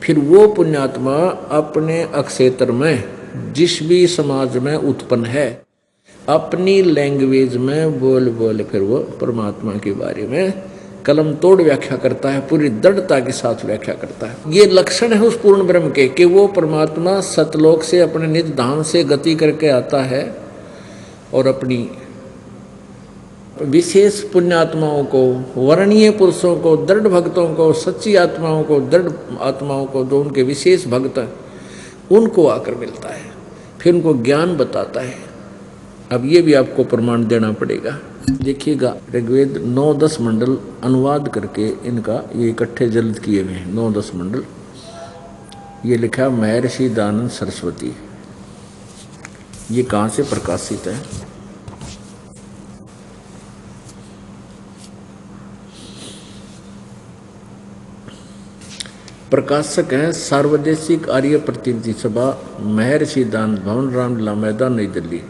फिर वो पुण्यात्मा अपने अक्षेत्र में, जिस भी समाज में उत्पन्न है, अपनी लैंग्वेज में बोल बोल फिर वो परमात्मा के बारे में कलम तोड़ व्याख्या करता है, पूरी दृढ़ता के साथ व्याख्या करता है। ये लक्षण है उस पूर्ण ब्रह्म के, कि वो परमात्मा सतलोक से अपने निज धाम से गति करके आता है, और अपनी विशेष पुण्यात्माओं को, वर्णीय पुरुषों को, दृढ़ भक्तों को, सच्ची आत्माओं को, दृढ़ आत्माओं को, जो उनके विशेष भक्त हैं, उनको आकर मिलता है, फिर उनको ज्ञान बताता है। अब ये भी आपको प्रमाण देना पड़ेगा। देखिएगा, ऋग्वेद 9-10 मंडल अनुवाद करके इनका ये इकट्ठे जल्द किए हुए हैं, 9-10 मंडल। ये लिखा महर्षि दयानंद सरस्वती। ये कहाँ से प्रकाशित है? प्रकाशक हैं सार्वदेशिक आर्य प्रतिनिधि सभा, महर्षि दयानंद भवन, रामलीला मैदान, नई दिल्ली।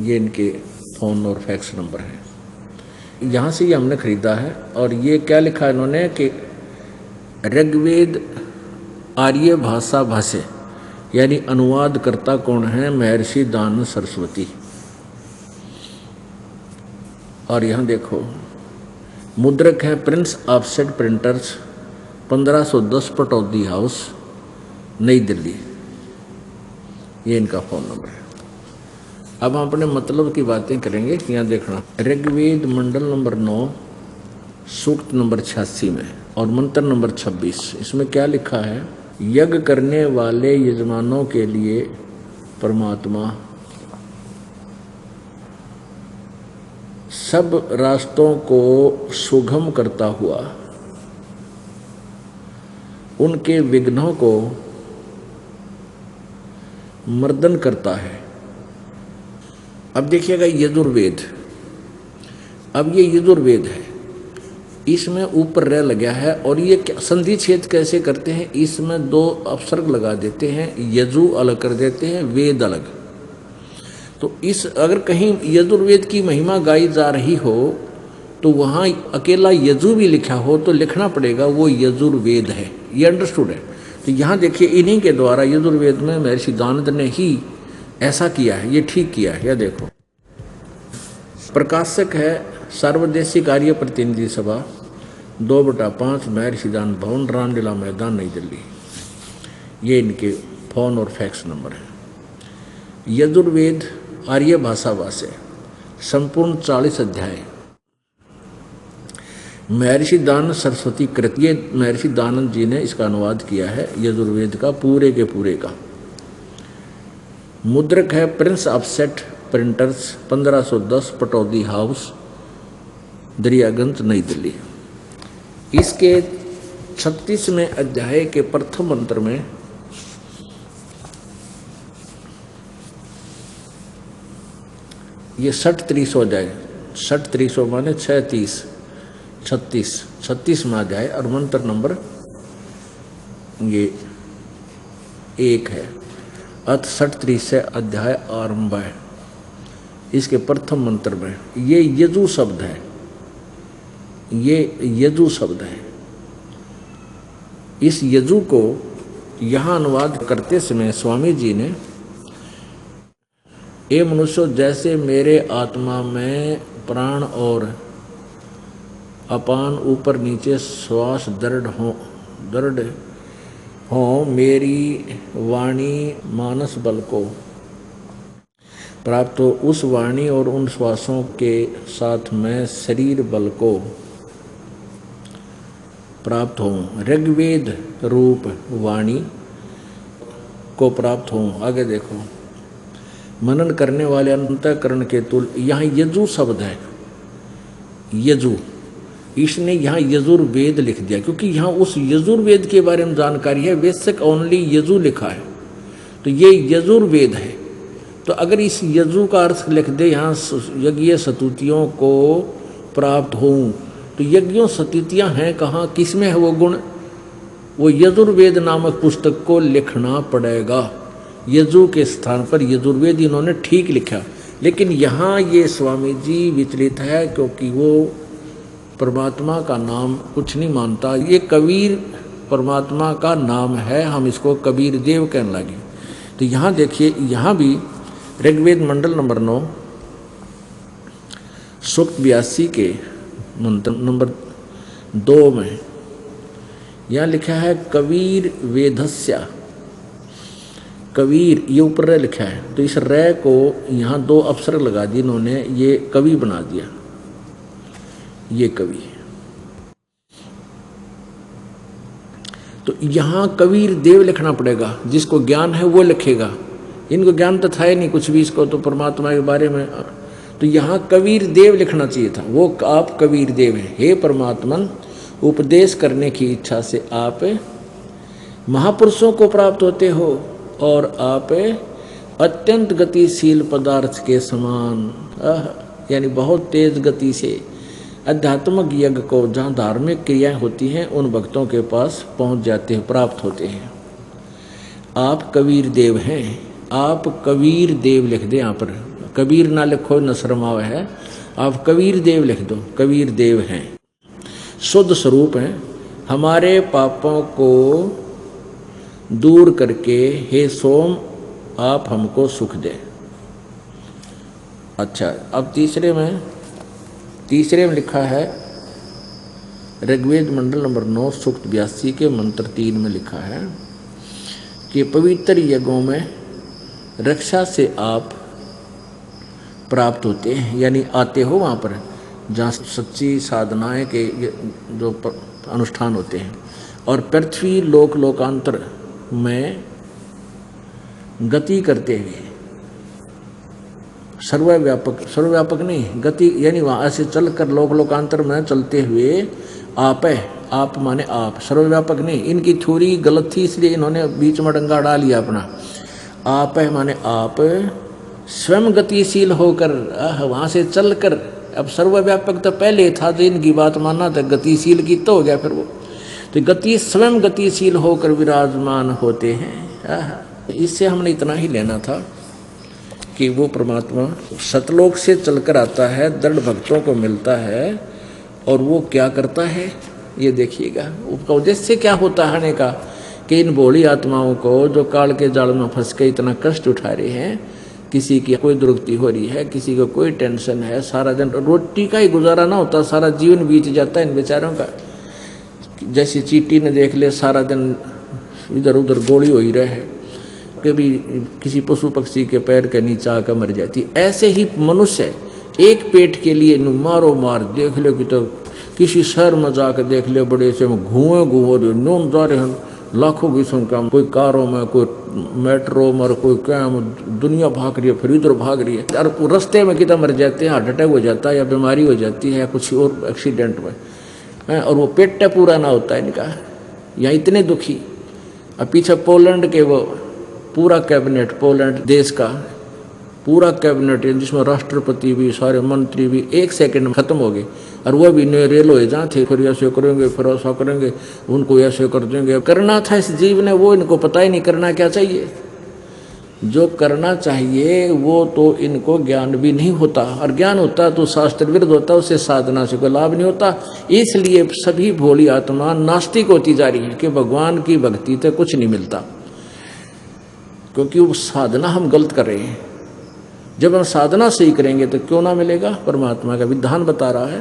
ये इनके फ़ोन और फैक्स नंबर है। यहाँ से ये हमने ख़रीदा है। और ये क्या लिखा है इन्होंने कि ऋग्वेद आर्य भाषा भाष्य, यानी अनुवाद करता कौन है? महर्षि दयानंद सरस्वती। और यहाँ देखो, मुद्रक है Prince offset printers, 1510 Pataudi house, नई दिल्ली। ये इनका फ़ोन नंबर है। अब हम अपने मतलब की बातें करेंगे। यहाँ देखना, ऋग्वेद मंडल नंबर 9, सूक्त नंबर 86 में और मंत्र नंबर 26, इसमें क्या लिखा है? यज्ञ करने वाले यजमानों के लिए परमात्मा सब रास्तों को सुगम करता हुआ उनके विघ्नों को मर्दन करता है। अब देखिएगा यजुर्वेद, अब ये यजुर्वेद है, इसमें ऊपर रह लगा है, और ये संधि छेद कैसे करते हैं? इसमें 2 अपसर्ग लगा देते हैं, यजु अलग कर देते हैं, वेद अलग। तो इस अगर कहीं यजुर्वेद की महिमा गाई जा रही हो तो वहाँ अकेला यजु भी लिखा हो तो लिखना पड़ेगा वो यजुर्वेद है। ये अंडरस्टूड है। तो यहाँ देखिए, इन्हीं के द्वारा यजुर्वेद में महर्षि दयानंद ने ही ऐसा किया है, ये ठीक किया है। यह देखो, प्रकाशक है सार्वदेशिक आर्य प्रतिनिधि सभा, 2/5, महर्षि दयानंद भवन, रामलीला मैदान, नई दिल्ली। ये इनके फ़ोन और फैक्स नंबर है। यजुर्वेद आर्य भाषा भाष्य, संपूर्ण 40 अध्याय, महर्षि दयानंद सरस्वती कृत। ये महर्षि दयानंद जी ने इसका अनुवाद किया है यजुर्वेद का, पूरे के पूरे का। मुद्रक है Prince offset printers, 1510 Pataudi house, Daryaganj, नई दिल्ली। इसके 36वें अध्याय के प्रथम मंत्र में ये 60-30 हो जाए, 60-30 माने 6-30, 36 में अध्याय, और मंत्र नंबर ये 1 है। अथ 60-30 से अध्याय आरंभ है। इसके प्रथम मंत्र में ये यजु शब्द है, ये यजु शब्द है। इस यजु को यहाँ अनुवाद करते समय स्वामी जी ने, ए मनुष्य, जैसे मेरे आत्मा में प्राण और अपान ऊपर नीचे श्वास दृढ़ हो, मेरी वाणी मानस बल को प्राप्त हो उस वाणी और उन श्वासों के साथ मैं शरीर बल को प्राप्त हूँ, ऋग्वेद रूप वाणी को प्राप्त हूँ। आगे देखो, मनन करने वाले अंतःकरण के तुल, यहाँ यजु शब्द है, यजु, इसने यहाँ यजुर्वेद लिख दिया क्योंकि यहाँ उस यजुर्वेद के बारे में जानकारी है। वैश्विक ओनली यजु लिखा है तो ये यजुर्वेद है। तो अगर इस यजु का अर्थ लिख दे यहाँ यज्ञ स्तुतियों को प्राप्त हों, तो यज्ञों स्तुतियाँ हैं कहाँ, किसमें है वो गुण? वो यजुर्वेद नामक पुस्तक को लिखना पड़ेगा। यजु के स्थान पर यजुर्वेद इन्होंने ठीक लिखा, लेकिन यहाँ ये स्वामी जी विचलित है क्योंकि वो परमात्मा का नाम कुछ नहीं मानता। ये कबीर परमात्मा का नाम है, हम इसको कबीर देव कहने लगे। तो यहाँ देखिए, यहाँ भी ऋग्वेद मंडल नंबर 9 सूक्त 82 के मंत्र नंबर 2 में यहाँ लिखा है कबीर वेदस्या। कबीर ये ऊपर रे लिखा है, तो इस रे को यहाँ 2 अक्षर लगा दिए इन्होंने, ये कवि बना दिया, ये कवि। तो यहाँ कबीर देव लिखना पड़ेगा, जिसको ज्ञान है वो लिखेगा। इनको ज्ञान तो था ही नहीं कुछ भी इसको तो परमात्मा के बारे में, तो यहाँ कबीर देव लिखना चाहिए था। वो आप कबीर देव हैं, हे परमात्मन उपदेश करने की इच्छा से आप महापुरुषों को प्राप्त होते हो और आप अत्यंत गतिशील पदार्थ के समान, यानी बहुत तेज गति से आध्यात्मिक यज्ञ को, जहाँ धार्मिक क्रियाएं होती हैं, उन भक्तों के पास पहुँच जाते हैं, प्राप्त होते हैं। आप कबीर देव हैं, आप कबीर देव लिख दें। यहाँ पर कबीर ना लिखो, न शर्माव है, आप कबीर देव लिख दो। कबीर देव हैं, शुद्ध स्वरूप हैं, हमारे पापों को दूर करके हे सोम आप हमको सुख दें। अच्छा, अब तीसरे में लिखा है ऋग्वेद मंडल नंबर 9 सूक्त 82 के मंत्र 3 में लिखा है कि पवित्र यज्ञों में रक्षा से आप प्राप्त होते हैं, यानी आते हो वहाँ पर जहाँ सच्ची साधनाएं के जो अनुष्ठान होते हैं, और पृथ्वी लोकांतर में गति करते हुए, सर्वव्यापक नहीं, गति यानी वहाँ ऐसे चल कर लोकांतर में चलते हुए आप माने आप, सर्वव्यापक नहीं। इनकी थ्योरी गलत थी, इसलिए इन्होंने बीच में डंगा डाल लिया अपना। आप है माने आप स्वयं गतिशील होकर वहाँ से चल कर, अब सर्वव्यापक तो पहले था, जो इनकी बात मानना था, गतिशील की तो हो गया फिर वो, तो गति स्वयं गतिशील होकर विराजमान होते हैं। इससे हमने इतना ही लेना था कि वो परमात्मा सतलोक से चलकर आता है, दृढ़ भक्तों को मिलता है, और वो क्या करता है ये देखिएगा। उसका उद्देश्य क्या होता है आने का, कि इन भोली आत्माओं को जो काल के जाल में फंस के इतना कष्ट उठा रहे हैं, किसी की कोई दुर्गति हो रही है, किसी को कोई टेंशन है, सारा दिन रोटी का ही गुजारा ना होता, सारा जीवन बीत जाता है इन बेचारों का। जैसे चींटी ने देख ले, सारा दिन इधर उधर गोली हो ही रहे, कभी किसी पशु पक्षी के पैर के नीचे आकर मर जाती। ऐसे ही मनुष्य एक पेट के लिए मारो मार देख ले, कि तो किसी शहर में जाकर देख ले, बड़े से घुए नून जा रहे हैं लाखों की संख्या में, कोई कारों में, कोई मेट्रो में, कोई क्या दुनिया भाग रही है, फिर इधर भाग रही है, और रास्ते में कितना मर जाते हैं, हार्ट अटैक हो जाता है, या बीमारी हो जाती है, या कुछ और एक्सीडेंट में, और वो पेट पूरा ना होता है इनका, यहाँ इतने दुखी। अब पीछे पोलैंड के वो पूरा कैबिनेट, पोलैंड देश का पूरा कैबिनेट, जिसमें राष्ट्रपति भी, सारे मंत्री भी 1 सेकंड में खत्म हो गए, और वो भी रेल हो जहाँ थे, फिर ऐसे करेंगे, फिर ऐसा करेंगे, उनको ऐसे कर देंगे। करना था इस जीव ने, वो इनको पता ही नहीं करना क्या चाहिए। जो करना चाहिए वो तो इनको ज्ञान भी नहीं होता, और ज्ञान होता तो शास्त्र विरुद्ध होता, उससे साधना से कोई लाभ नहीं होता। इसलिए सभी भोली आत्मा नास्तिक होती जा रही है कि भगवान की भक्ति से कुछ नहीं मिलता, क्योंकि वो साधना हम गलत कर रहे हैं। जब हम साधना सही करेंगे तो क्यों ना मिलेगा। परमात्मा का विधान बता रहा है,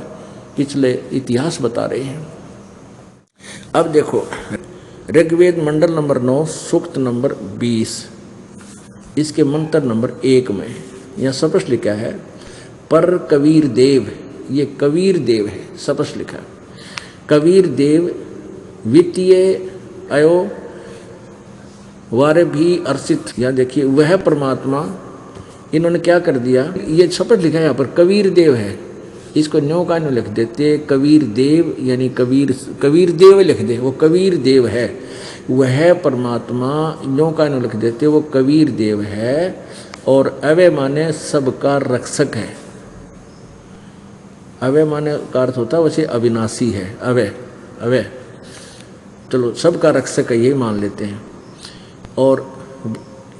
पिछले इतिहास बता रहे हैं। अब देखो ऋग्वेद मंडल नंबर 9 सूक्त नंबर 20, इसके मंत्र नंबर 1 में यहाँ स्पष्ट लिखा है पर कबीर देव, ये कबीर देव है, स्पष्ट लिखा है कबीर देव वित्तीय अयो वारे भी अर्षित। यहाँ देखिए वह परमात्मा, इन्होंने क्या कर दिया, ये स्पष्ट लिखा है यहाँ पर कबीर देव है, इसको न्यो का न्यो लिख देते कबीर देव, यानी कबीर देव लिख दे, वो कबीर देव है, वह परमात्मा न्यो का न्यो लिख देते वो कबीर देव है। और अवय माने सबका रक्षक है, अवय माने का अर्थ होता है वैसे अविनाशी है, अवय चलो सबका रक्षक है, यही मान लेते हैं। और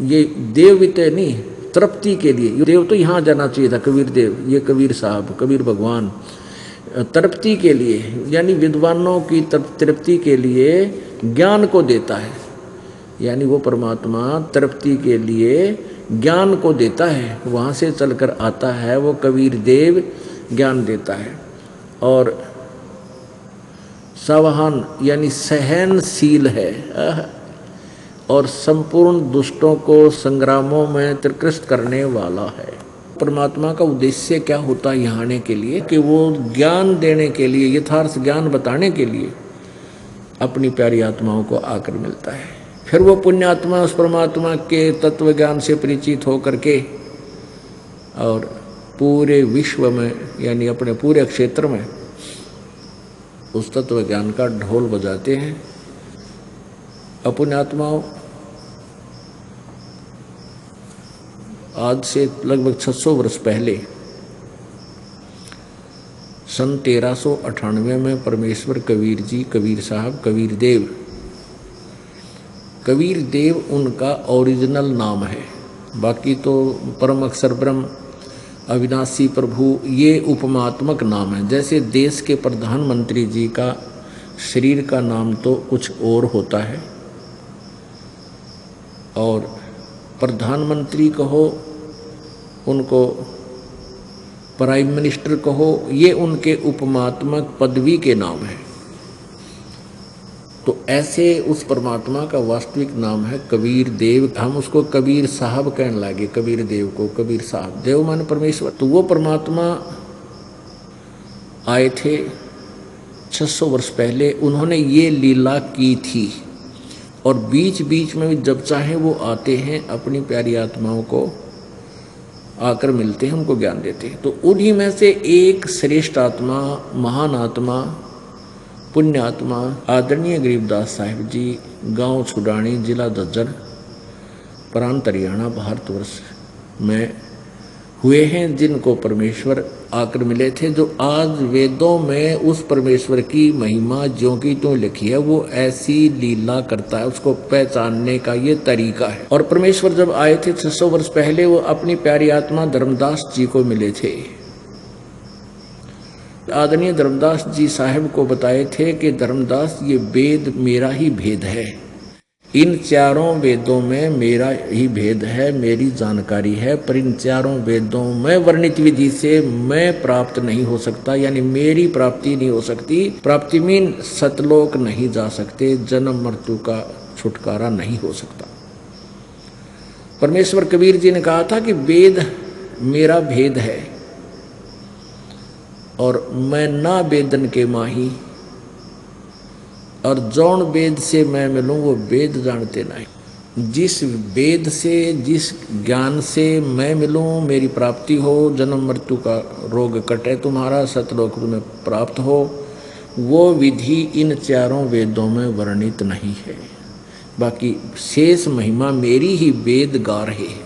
ये देव भी तो नहीं, तृप्ति के लिए, देव तो यहाँ जाना चाहिए था कबीर देव, ये कबीर साहब, कबीर भगवान तृप्ति के लिए, यानी विद्वानों की तृप्ति के लिए ज्ञान को देता है, यानी वो परमात्मा तृप्ति के लिए ज्ञान को देता है, वहाँ से चलकर आता है वो कबीर देव, ज्ञान देता है। और सावहान यानी सहनशील है, और संपूर्ण दुष्टों को संग्रामों में त्रिकृष्ट करने वाला है। परमात्मा का उद्देश्य क्या होता है यहाँ आने के लिए, कि वो ज्ञान देने के लिए, यथार्थ ज्ञान बताने के लिए अपनी प्यारी आत्माओं को आकर मिलता है। फिर वो पुण्यात्मा उस परमात्मा के तत्व ज्ञान से परिचित होकर के और पूरे विश्व में, यानी अपने पूरे क्षेत्र में उस तत्व ज्ञान का ढोल बजाते हैं। पुण्यात्माओं आज से लगभग 600 वर्ष पहले सन 1398 में परमेश्वर कबीर जी, कबीर साहब, कबीर देव उनका ओरिजिनल नाम है, बाकी तो परम अक्षर ब्रह्म, अविनाशी प्रभु, ये उपमात्मक नाम है। जैसे देश के प्रधानमंत्री जी का शरीर का नाम तो कुछ और होता है, और प्रधानमंत्री कहो, उनको प्राइम मिनिस्टर कहो, ये उनके उपमात्मक पदवी के नाम है। तो ऐसे उस परमात्मा का वास्तविक नाम है कबीर देव। हम उसको कबीर साहब कहने लगे, कबीर देव को कबीर साहब, देव माने परमेश्वर। तो वो परमात्मा आए थे 600 वर्ष पहले, उन्होंने ये लीला की थी, और बीच बीच में भी जब चाहे वो आते हैं, अपनी प्यारी आत्माओं को आकर मिलते हैं, उनको ज्ञान देते हैं। तो उन्हीं में से एक श्रेष्ठ आत्मा, महान आत्मा, पुण्य आत्मा आदरणीय गरीबदास साहिब जी, गांव छुडानी, जिला झज्जर, प्रांत हरियाणा, भारतवर्ष में हुए हैं, जिनको परमेश्वर आकर मिले थे। जो आज वेदों में उस परमेश्वर की महिमा ज्यों की त्यों लिखी है, वो ऐसी लीला करता है, उसको पहचानने का ये तरीका है। और परमेश्वर जब आए थे 600 वर्ष पहले, वो अपनी प्यारी आत्मा धर्मदास जी को मिले थे। आदरणीय धर्मदास जी साहब को बताए थे कि धर्मदास, ये वेद मेरा ही भेद है, इन चारों वेदों में मेरा ही भेद है, मेरी जानकारी है, पर इन चारों वेदों में वर्णित विधि से मैं प्राप्त नहीं हो सकता, यानी मेरी प्राप्ति नहीं हो सकती। प्राप्ति मीन सतलोक नहीं जा सकते, जन्म मृत्यु का छुटकारा नहीं हो सकता। परमेश्वर कबीर जी ने कहा था कि वेद मेरा भेद है, और मैं ना वेदन के माही, और जौन वेद से मैं मिलूं वो वेद जानते नहीं। जिस वेद से, जिस ज्ञान से मैं मिलूं, मेरी प्राप्ति हो, जन्म मृत्यु का रोग कटे, तुम्हारा सतलोक में प्राप्त हो, वो विधि इन चारों वेदों में वर्णित नहीं है। बाकी शेष महिमा मेरी ही वेद गा रहे हैं।